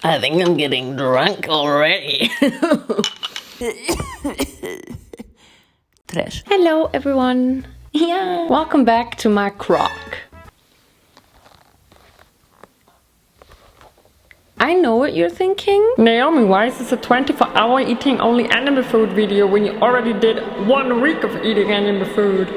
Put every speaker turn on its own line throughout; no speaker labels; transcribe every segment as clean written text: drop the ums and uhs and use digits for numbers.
I think I'm getting drunk already. Trash. Hello everyone. Yeah. Welcome back to my crock. I know what you're thinking.
Naomi, why is this a 24-hour eating only animal food video when you already did 1 week of eating animal food?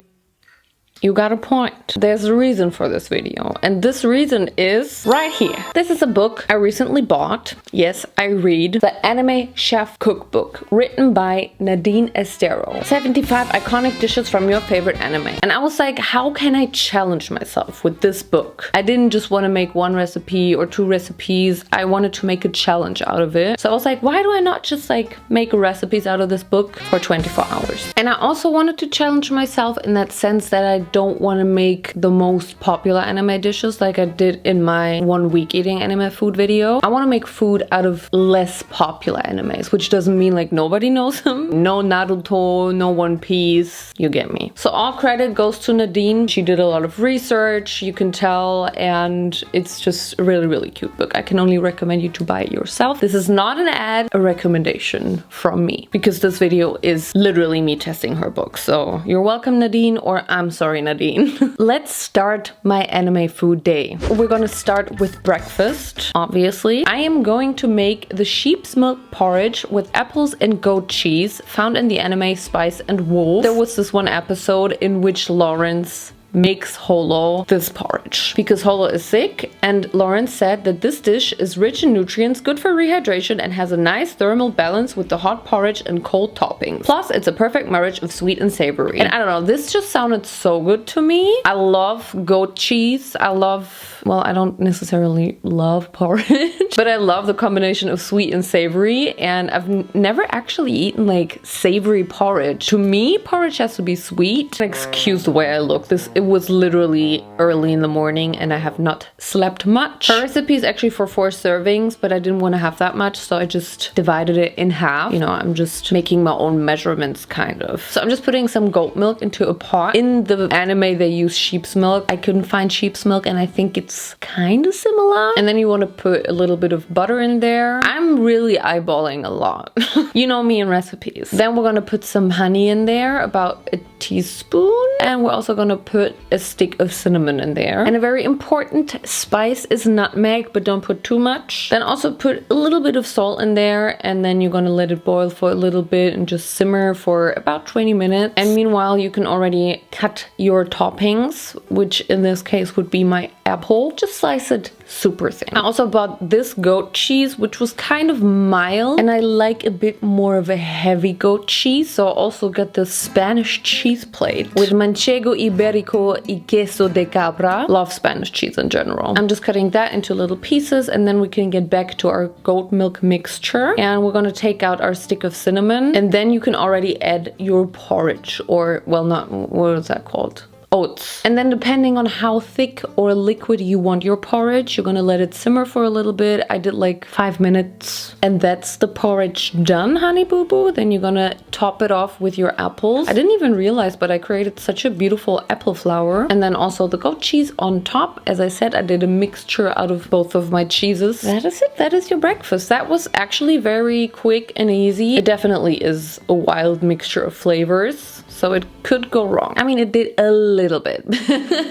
You got a point. There's a reason for this video, and this reason is right here. This is a book I recently bought. Yes, I read the Anime Chef Cookbook, written by Nadine Estero. 75 iconic dishes from your favorite anime. And I was like, how can I challenge myself with this book? I didn't just want to make 1 recipe or 2 recipes. I wanted to make a challenge out of it. So I was like, why do I not just like make recipes out of this book for 24 hours? And I also wanted to challenge myself in that sense that I don't want to make the most popular anime dishes like I did in my 1 week eating anime food video. I want to make food out of less popular animes, which doesn't mean like nobody knows them. No Naruto, no One Piece, you get me. So all credit goes to Nadine. She did a lot of research, you can tell, and it's just a really, really cute book. I can only recommend you to buy it yourself. This is not an ad, a recommendation from me, because this video is literally me testing her book. So you're welcome, Nadine, or I'm sorry, Nadine. Let's start my anime food day. We're gonna start with breakfast, obviously. I am going to make the sheep's milk porridge with apples and goat cheese found in the anime Spice and Wolf. There was this one episode in which Lawrence makes Holo this porridge because Holo is sick, and Lawrence said that this dish is rich in nutrients, good for rehydration, and has a nice thermal balance with the hot porridge and cold toppings. Plus, it's a perfect marriage of sweet and savory. And I don't know, this just sounded so good to me. I love goat cheese. Well, I don't necessarily love porridge, but I love the combination of sweet and savory, and I've never actually eaten like savory porridge. To me, porridge has to be sweet. Excuse the way I look. It was literally early in the morning and I have not slept much. Her recipe is actually for 4 servings, but I didn't want to have that much, so I just divided it in half. You know, I'm just making my own measurements kind of. So I'm just putting some goat milk into a pot. In the anime they use sheep's milk. I couldn't find sheep's milk and I think it's kind of similar. And then you want to put a little bit of butter in there. I'm really eyeballing a lot. You know me and recipes. Then we're gonna put some honey in there, about a teaspoon. And we're also gonna put a stick of cinnamon in there. And a very important spice is nutmeg, but don't put too much. Then also put a little bit of salt in there, and then you're gonna let it boil for a little bit and just simmer for about 20 minutes. And meanwhile, you can already cut your toppings, which in this case would be my apple. Just slice it super thin. I also bought this goat cheese, which was kind of mild, and I like a bit more of a heavy goat cheese, so I also got the Spanish cheese plate with manchego iberico y queso de cabra. Love Spanish cheese in general. I'm just cutting that into little pieces, and then we can get back to our goat milk mixture, and we're gonna take out our stick of cinnamon, and then you can already add your porridge, or well, not, what is that called? Oats. And then depending on how thick or liquid you want your porridge, you're gonna let it simmer for a little bit. I did like 5 minutes, and that's the porridge done, honey boo boo. Then you're gonna top it off with your apples. I didn't even realize, but I created such a beautiful apple flour. And then also the goat cheese on top. As I said, I did a mixture out of both of my cheeses. That is it. That is your breakfast. That was actually very quick and easy. It definitely is a wild mixture of flavors, so it could go wrong. I mean, it did a little bit,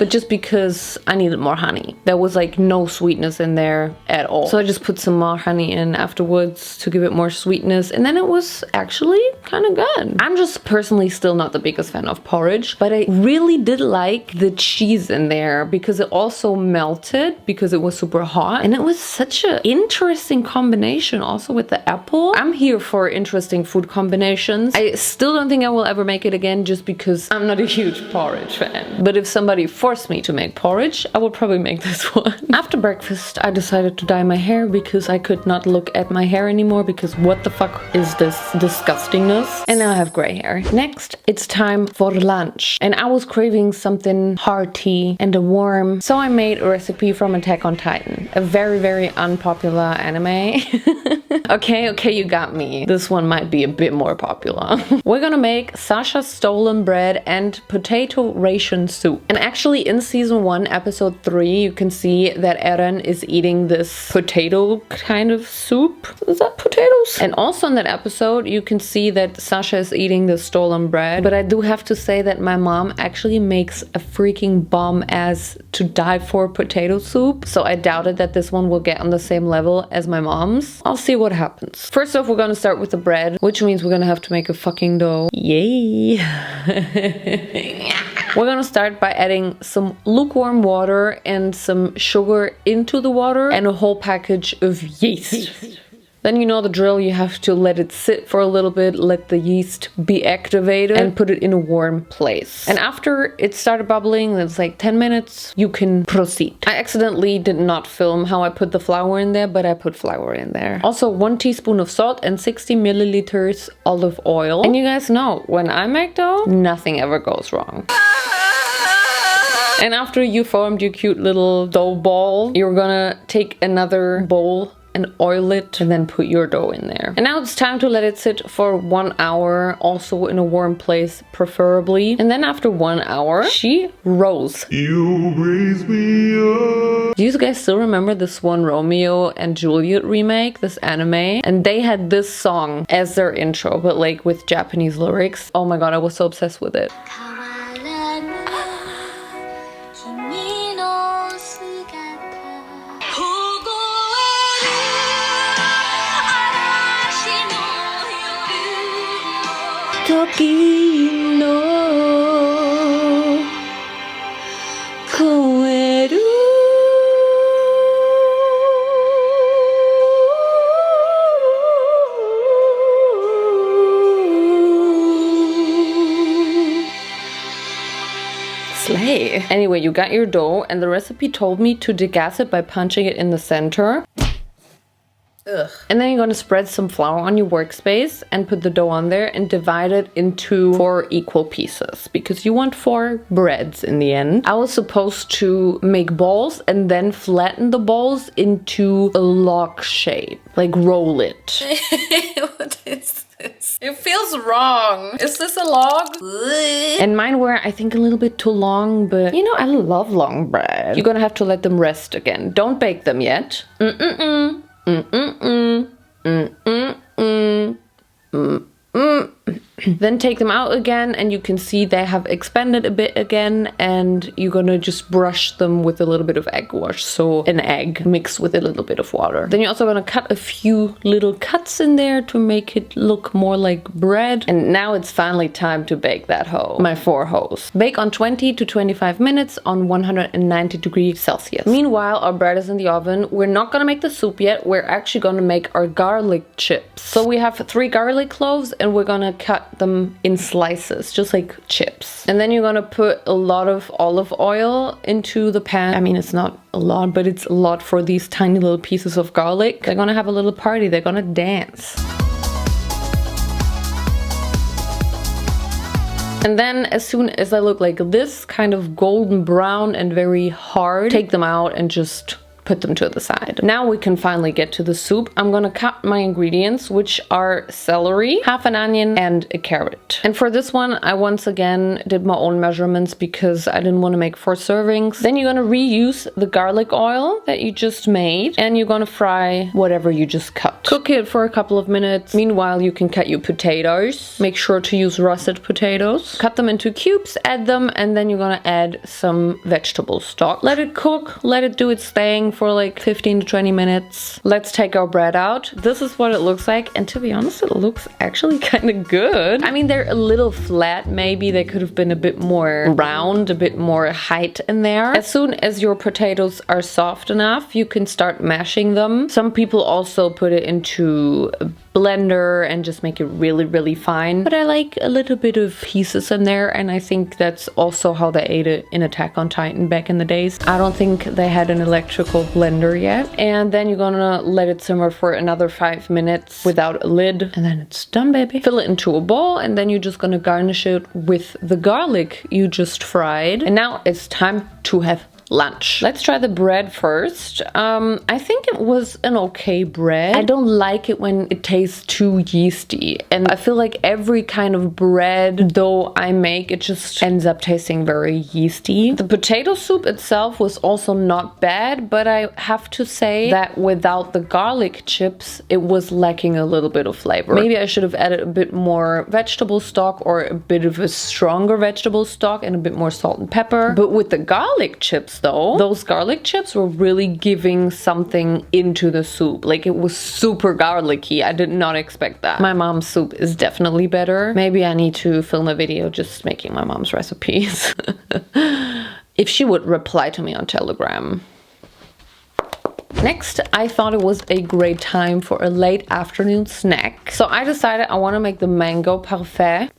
but just because I needed more honey. There was like no sweetness in there at all. So I just put some more honey in afterwards to give it more sweetness, and then it was actually kind of good. I'm just personally still not the biggest fan of porridge, but I really did like the cheese in there because it also melted because it was super hot, and it was such an interesting combination also with the apple. I'm here for interesting food combinations. I still don't think I will ever make it again just because I'm not a huge porridge fan. But if somebody forced me to make porridge, I would probably make this one. After breakfast, I decided to dye my hair because I could not look at my hair anymore, because what the fuck is this disgustingness? And now I have gray hair. Next, it's time for lunch. And I was craving something hearty and warm, so I made a recipe from Attack on Titan. A very, very unpopular anime. Okay, you got me. This one might be a bit more popular. We're gonna make Sashas stolen bread and potato ration soup. And actually in season 1, episode 3, you can see that Eren is eating this potato kind of soup. Is that potatoes? And also in that episode, you can see that Sasha is eating the stolen bread. But I do have to say that my mom actually makes a freaking bomb ass to die for potato soup. So I doubted that this one will get on the same level as my mom's. I'll see what happens. First off, we're gonna start with the bread, which means we're gonna have to make a fucking dough. Yay! We're gonna start by adding some lukewarm water and some sugar into the water and a whole package of yeast. Then you know the drill, you have to let it sit for a little bit, let the yeast be activated and put it in a warm place. And after it started bubbling, it's like 10 minutes, you can proceed. I accidentally did not film how I put the flour in there, but I put flour in there. Also 1 teaspoon of salt and 60 milliliters olive oil. And you guys know, when I make dough, nothing ever goes wrong. And after you formed your cute little dough ball, you're gonna take another bowl and oil it and then put your dough in there. And now it's time to let it sit for 1 hour, also in a warm place preferably. And then after 1 hour, she rose. You raise me up. Do you guys still remember this one Romeo and Juliet remake, this anime? And they had this song as their intro, but like with Japanese lyrics. Oh my god, I was so obsessed with it. Slay. Anyway, you got your dough and the recipe told me to degas it by punching it in the center. Ugh. And then you're gonna spread some flour on your workspace and put the dough on there and divide it into 4 equal pieces because you want 4 breads in the end. I was supposed to make balls and then flatten the balls into a log shape, like roll it.
What is this? It feels wrong. Is this a log?
And mine were, I think, a little bit too long, but you know, I love long bread. You're gonna have to let them rest again. Don't bake them yet. Then take them out again and you can see they have expanded a bit again, and you're gonna just brush them with a little bit of egg wash, so an egg mixed with a little bit of water. Then you're also gonna cut a few little cuts in there to make it look more like bread. And now it's finally time to bake that hoe, my 4 hoes. Bake on 20 to 25 minutes on 190 degrees Celsius. Meanwhile, our bread is in the oven. We're not gonna make the soup yet, we're actually gonna make our garlic chips. So we have 3 garlic cloves and we're gonna cut them in slices, just like chips. And then you're gonna put a lot of olive oil into the pan. I mean, it's not a lot, but it's a lot for these tiny little pieces of garlic. They're gonna have a little party, they're gonna dance. And then as soon as I look like this, kind of golden brown and very hard, take them out and just put them to the side. Now we can finally get to the soup. I'm gonna cut my ingredients, which are celery, half an onion, and a carrot. And for this one, I once again did my own measurements because I didn't want to make 4 servings. Then you're gonna reuse the garlic oil that you just made, and you're gonna fry whatever you just cut. Cook it for a couple of minutes. Meanwhile, you can cut your potatoes. Make sure to use russet potatoes. Cut them into cubes, add them, and then you're gonna add some vegetable stock. Let it cook, let it do its thing for like 15 to 20 minutes. Let's take our bread out. This is what it looks like, and to be honest, it looks actually kind of good. I mean, they're a little flat, maybe they could have been a bit more round, a bit more height in there. As soon as your potatoes are soft enough, you can start mashing them. Some people also put it into a blender and just make it really, really fine. But I like a little bit of pieces in there, and I think that's also how they ate it in Attack on Titan back in the days. I don't think they had an electrical blender yet. And then you're gonna let it simmer for another 5 minutes without a lid, and then it's done, baby. Fill it into a bowl, and then you're just gonna garnish it with the garlic you just fried. And now it's time to have lunch. Let's try the bread first. I think it was an okay bread. I don't like it when it tastes too yeasty. And I feel like every kind of bread though I make, it just ends up tasting very yeasty. The potato soup itself was also not bad, but I have to say that without the garlic chips, it was lacking a little bit of flavor. Maybe I should have added a bit more vegetable stock or a bit of a stronger vegetable stock and a bit more salt and pepper. But with the garlic chips though, those garlic chips were really giving something into the soup. Like it was super garlicky. I did not expect that. My mom's soup is definitely better. Maybe I need to film a video just making my mom's recipes. If she would reply to me on Telegram. Next, I thought it was a great time for a late afternoon snack. So I decided I want to make the mango parfait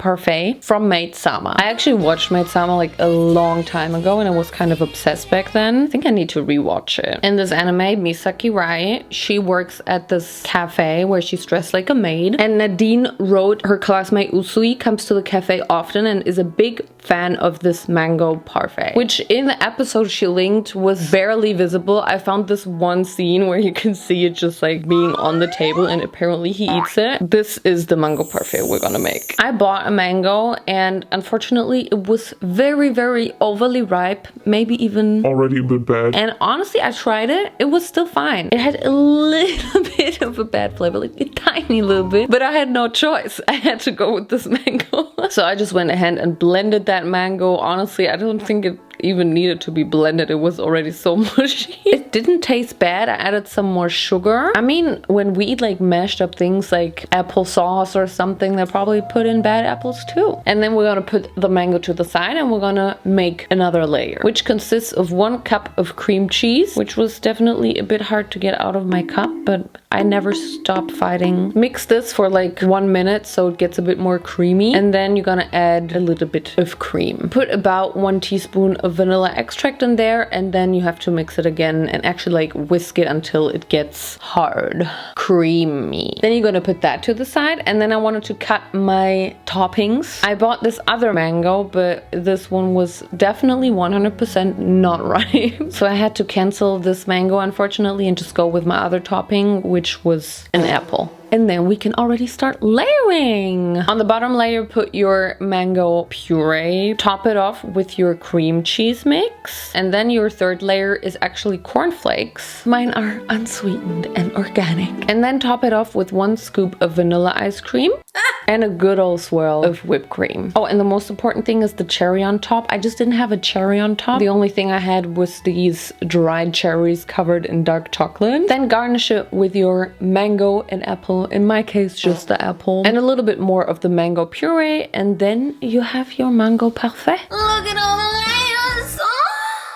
from Maid Sama. I actually watched Maid Sama like a long time ago and I was kind of obsessed back then. I think I need to rewatch it. In this anime, Misaki Rai, she works at this cafe where she's dressed like a maid. And Nadine wrote her classmate Usui comes to the cafe often and is a big fan of this mango parfait, which in the episode she linked was barely visible. I found this one scene where you can see it just like being on the table and apparently he eats it. This is the mango parfait we're gonna make. I bought a mango and unfortunately it was very, very overly ripe, maybe even
already a bit bad.
And honestly, I tried it. It was still fine. It had a little bit of a bad flavor, like a tiny little bit, but I had no choice. I had to go with this mango. So I just went ahead and blended that mango. Honestly, I don't think it even needed to be blended. It was already so mushy. It didn't taste bad. I added some more sugar. I mean, when we eat like mashed up things like applesauce or something, they probably put in bad apples too. And then we're gonna put the mango to the side and we're gonna make another layer, which consists of 1 cup of cream cheese, which was definitely a bit hard to get out of my cup, but I never stopped fighting. Mix this for like 1 minute so it gets a bit more creamy. And then you're gonna add a little bit of cream. Put about 1 teaspoon of vanilla extract in there, and then you have to mix it again and actually like whisk it until it gets hard, creamy. Then you're gonna put that to the side, and then I wanted to cut my toppings. I bought this other mango, but this one was definitely 100% not ripe. So I had to cancel this mango unfortunately and just go with my other topping, which was an apple. And then we can already start layering. On the bottom layer, put your mango puree. Top it off with your cream cheese mix. And then your third layer is actually cornflakes. Mine are unsweetened and organic. And then top it off with 1 scoop of vanilla ice cream. And a good old swirl of whipped cream. Oh, and the most important thing is the cherry on top. I just didn't have a cherry on top. The only thing I had was these dried cherries covered in dark chocolate. Then garnish it with your mango and apple. In my case, just the apple. And a little bit more of the mango puree. And then you have your mango parfait.
Look at all the layers.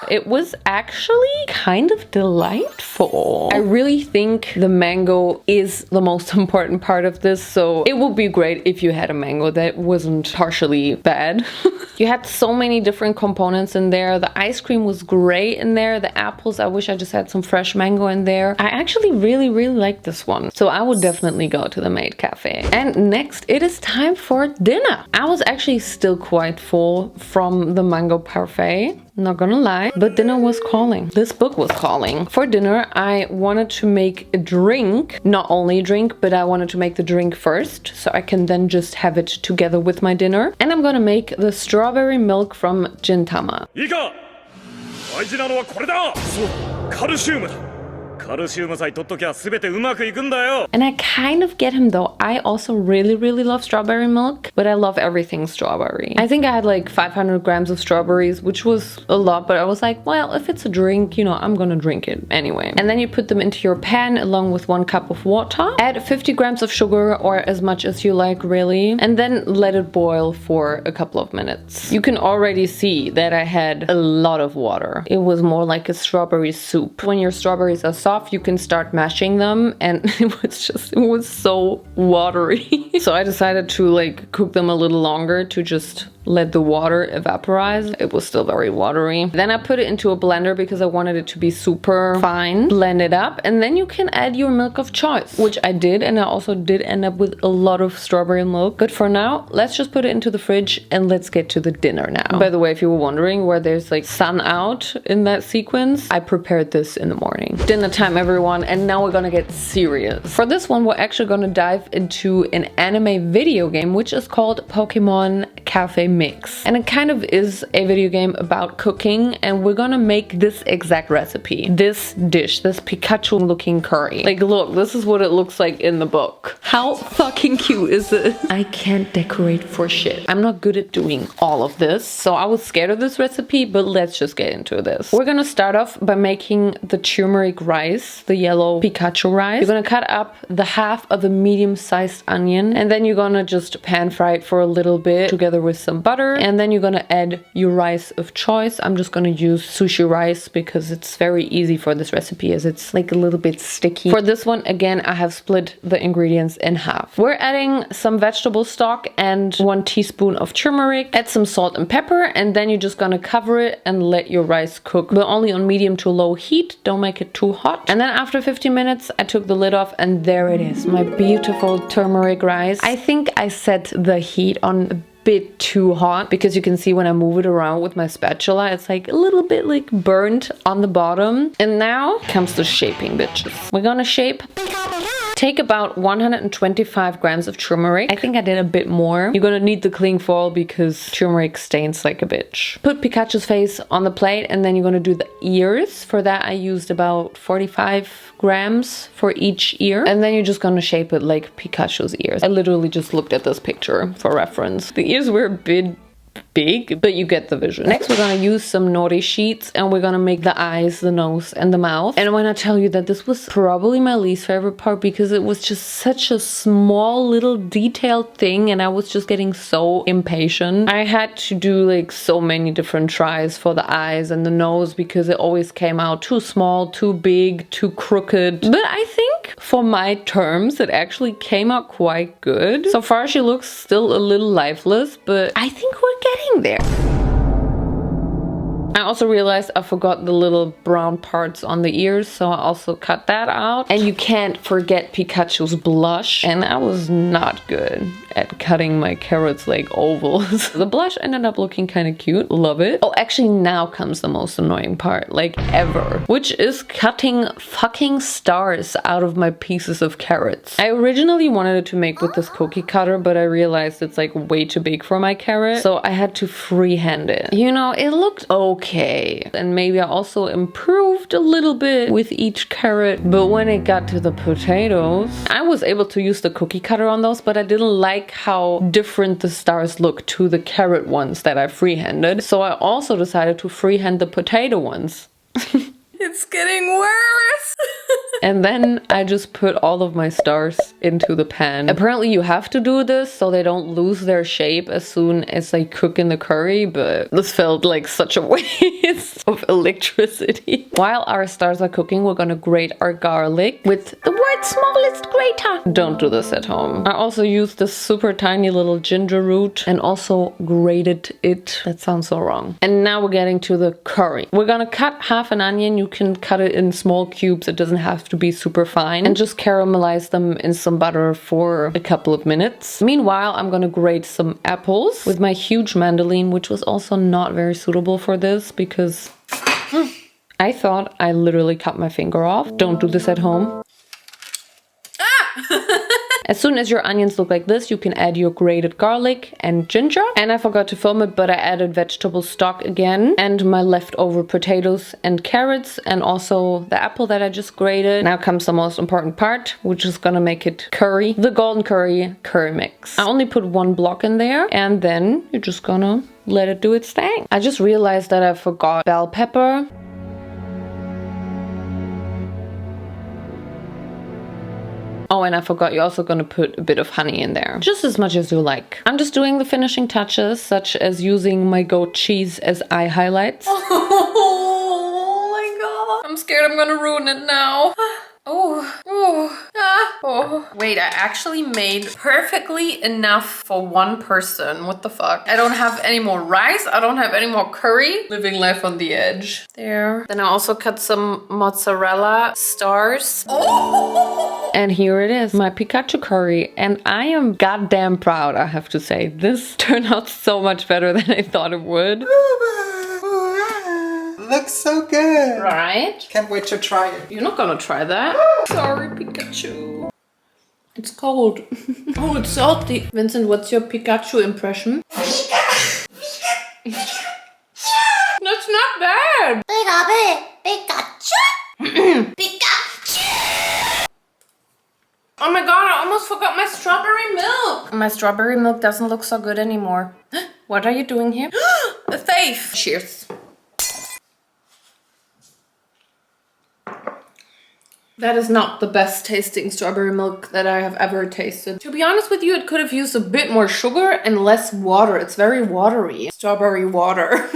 It was actually kind of delightful. I really think the mango is the most important part of this, so it would be great if you had a mango that wasn't partially bad. You had so many different components in there. The ice cream was great in there. The apples, I wish I just had some fresh mango in there. I actually really, really like this one. So I would definitely go to the Maid Cafe. And next, it is time for dinner. I was actually still quite full from the mango parfait. Not gonna lie, but dinner was calling. This book was calling. For dinner, I wanted to make a drink. Not only a drink, but I wanted to make the drink first, so I can then just have it together with my dinner. And I'm gonna make the strawberry milk from Gintama.
Pika! 大事なのはこれだ! そう、カルシウムだ! カルシウムさえ取っときゃ全てうまくいくんだよ!
And I kind of get him though. I also really, really love strawberry milk, but I love everything strawberry. I think I had like 500 grams of strawberries, which was a lot, but I was like, well, if it's a drink, you know, I'm gonna drink it anyway. And then you put them into your pan along with 1 cup of water. Add 50 grams of sugar or as much as you like, really. And then let it boil for a couple of minutes. You can already see that I had a lot of water. It was more like a strawberry soup. When your strawberries are soft, you can start mashing them, and it was so watery. So I decided to like cook them a little longer to just let the water evaporize. It was still very watery. Then I put it into a blender because I wanted it to be super fine. Blend it up, and then you can add your milk of choice, which I did, and I also did end up with a lot of strawberry milk. But for now, let's just put it into the fridge and let's get to the dinner now. By the way, if you were wondering where there's like sun out in that sequence, I prepared this in the morning. Dinner time, everyone, and now we're gonna get serious. For this one, we're actually gonna dive into an anime video game, which is called Pokémon Café Mix. And it kind of is a video game about cooking, and we're gonna make this exact recipe. This dish, this Pikachu looking curry. Like, look, this is what it looks like in the book. How fucking cute is it? I can't decorate for shit. I'm not good at doing all of this, so I was scared of this recipe, but let's just get into this. We're gonna start off by making the turmeric rice, the yellow Pikachu rice. You're gonna cut up the half of a medium-sized onion, and then you're gonna just pan fry it for a little bit together with some butter, and then you're gonna add your rice of choice. I'm just gonna use sushi rice because it's very easy for this recipe, as it's like a little bit sticky. For this one, again, I have split the ingredients in half. We're adding some vegetable stock and 1 teaspoon of turmeric. Add some salt and pepper, and then you're just gonna cover it and let your rice cook, but only on medium to low heat. Don't make it too hot. And then after 15 minutes, I took the lid off, and there it is, my beautiful turmeric rice. I think I set the heat on a bit too hot, because you can see when I move it around with my spatula, it's like a little bit like burnt on the bottom. And now comes the shaping, bitches. We're gonna shape. Take about 125 grams of turmeric. I think I did a bit more. You're gonna need the cling foil because turmeric stains like a bitch. Put Pikachu's face on the plate, and then you're gonna do the ears. For that, I used about 45 grams for each ear. And then you're just gonna shape it like Pikachu's ears. I literally just looked at this picture for reference. The ears were a bit big, but you get the vision. Next, we're gonna use some nori sheets, and we're gonna make the eyes, the nose, and the mouth. And when I tell you that this was probably my least favorite part, because it was just such a small little detailed thing, and I was just getting so impatient. I had to do like so many different tries for the eyes and the nose, because it always came out too small, too big, too crooked. But I think for my terms, it actually came out quite good. So far, she looks still a little lifeless, but I think we're getting there. I also realized I forgot the little brown parts on the ears, so I also cut that out. And you can't forget Pikachu's blush, and I was not good at cutting my carrots like ovals. The blush ended up looking kind of cute. Love it. Oh, actually now comes the most annoying part, like ever, which is cutting fucking stars out of my pieces of carrots. I originally wanted it to make with this cookie cutter, but I realized it's like way too big for my carrot, so I had to freehand it. You know, it looked okay, and maybe I also improved a little bit with each carrot, but when it got to the potatoes, I was able to use the cookie cutter on those, but I didn't like how different the stars look to the carrot ones that I freehanded, so I also decided to freehand the potato ones.
It's getting worse.
And then I just put all of my stars into the pan. Apparently you have to do this so they don't lose their shape as soon as they cook in the curry, but this felt like such a waste of electricity. While our stars are cooking, we're gonna grate our garlic with the world's smallest grater. Don't do this at home. I also used this super tiny little ginger root and also grated it. That sounds so wrong. And now we're getting to the curry. We're gonna cut half an onion. You can cut it in small cubes. It doesn't have to be super fine, and just caramelize them in some butter for a couple of minutes. Meanwhile, I'm gonna grate some apples with my huge mandolin, which was also not very suitable for this because I thought I literally cut my finger off. Don't do this at home. As soon as your onions look like this, you can add your grated garlic and ginger. And I forgot to film it, but I added vegetable stock again, and my leftover potatoes and carrots, and also the apple that I just grated. Now comes the most important part, which is gonna make it curry. The golden curry mix. I only put 1 block in there, and then you're just gonna let it do its thing. I just realized that I forgot bell pepper. Oh, and I forgot, you're also gonna put a bit of honey in there. Just as much as you like. I'm just doing the finishing touches, such as using my goat cheese as eye highlights.
Oh my god. I'm scared I'm gonna ruin it now. Oh. Oh, wait, I actually made perfectly enough for one person. What the fuck? I don't have any more rice. I don't have any more curry. Living life on the edge. There. Then I also cut some mozzarella stars. Oh!
And here it is, my Pikachu curry. And I am goddamn proud, I have to say. This turned out so much better than I thought it would.
Looks so good.
Right?
Can't wait to try it.
You're not gonna try that. Sorry, Pikachu. It's cold. Oh, it's salty. Vincent, what's your Pikachu impression? That's not bad. Pikachu. Pikachu. Oh my god, I almost forgot my strawberry milk. My strawberry milk doesn't look so good anymore. What are you doing here? A faith. Cheers. That is not the best tasting strawberry milk that I have ever tasted. To be honest with you, it could have used a bit more sugar and less water. It's very watery. Strawberry water.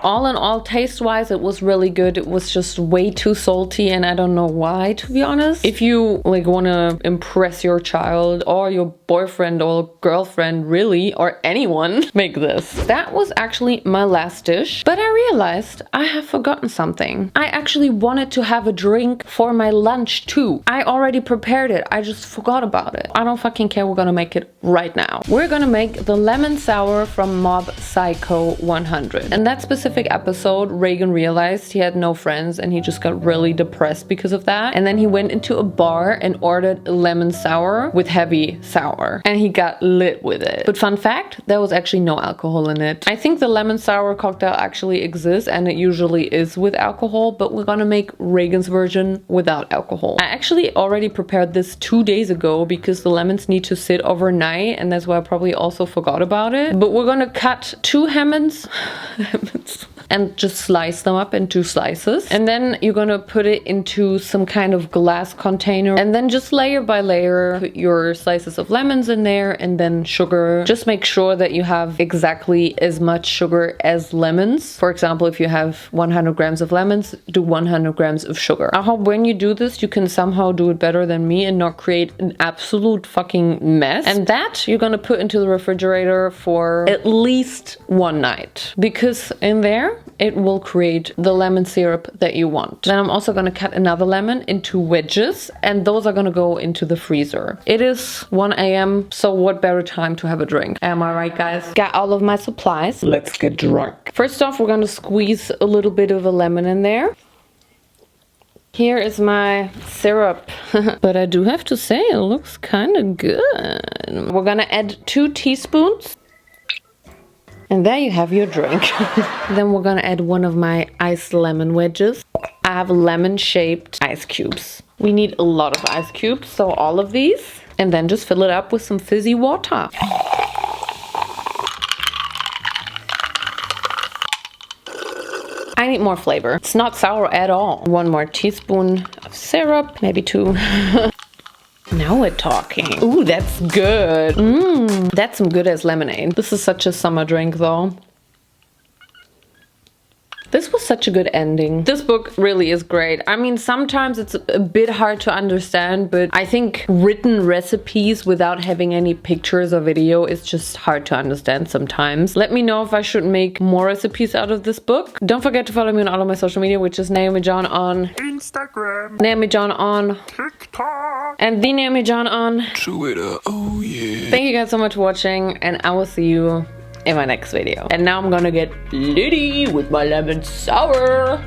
All in all, taste-wise, it was really good. It was just way too salty, and I don't know why, to be honest. If you like want to impress your child or your boyfriend or girlfriend, really, or anyone, make this. That was actually my last dish, but I realized I have forgotten something. I actually wanted to have a drink for my lunch too. I already prepared it. I just forgot about it. I don't fucking care. We're gonna make it right now. We're gonna make the lemon sour from Mob Psycho 100. And that specific episode, Reagan realized he had no friends and he just got really depressed because of that. And then he went into a bar and ordered a lemon sour with heavy sour. And he got lit with it. But fun fact, there was actually no alcohol in it. I think the lemon sour cocktail actually exists and it usually is with alcohol, but we're gonna make Reagan's version without alcohol. I actually already prepared this 2 days ago because the lemons need to sit overnight and that's why I probably also forgot about it. But we're gonna cut 2 lemons and just slice them up into slices. And then you're gonna put it into some kind of glass container and then just layer by layer put your slices of lemons in there and then sugar. Just make sure that you have exactly as much sugar as lemons. For example, if you have 100 grams of lemons, do 100 grams of sugar. I hope when you do this, you can somehow do it better than me and not create an absolute fucking mess. And that you're gonna put into the refrigerator for at least 1 night, because in there it will create the lemon syrup that you want. Then I'm also gonna cut another lemon into wedges and those are gonna go into the freezer. It is 1 a.m. so what better time to have a drink? Am I right, guys? Got all of my supplies. Let's get drunk. First off, we're gonna squeeze a little bit of a lemon in there. Here is my syrup. But I do have to say, it looks kind of good. We're gonna add 2 teaspoons. And there you have your drink. Then we're gonna add one of my iced lemon wedges. I have lemon-shaped ice cubes. We need a lot of ice cubes, so all of these. And then just fill it up with some fizzy water. I need more flavor. It's not sour at all. 1 more teaspoon of syrup, maybe 2. Now we're talking. Ooh, that's good. That's some good as lemonade. This is such a summer drink though. This was such a good ending. This book really is great. I mean, sometimes it's a bit hard to understand, but I think written recipes without having any pictures or video is just hard to understand sometimes. Let me know if I should make more recipes out of this book. Don't forget to follow me on all of my social media, which is Naomijon on Instagram, Naomijon on TikTok, and the Naomijon on Twitter. Oh yeah. Thank you guys so much for watching, and I will see you in my next video. And now I'm gonna get litty with my lemon sour.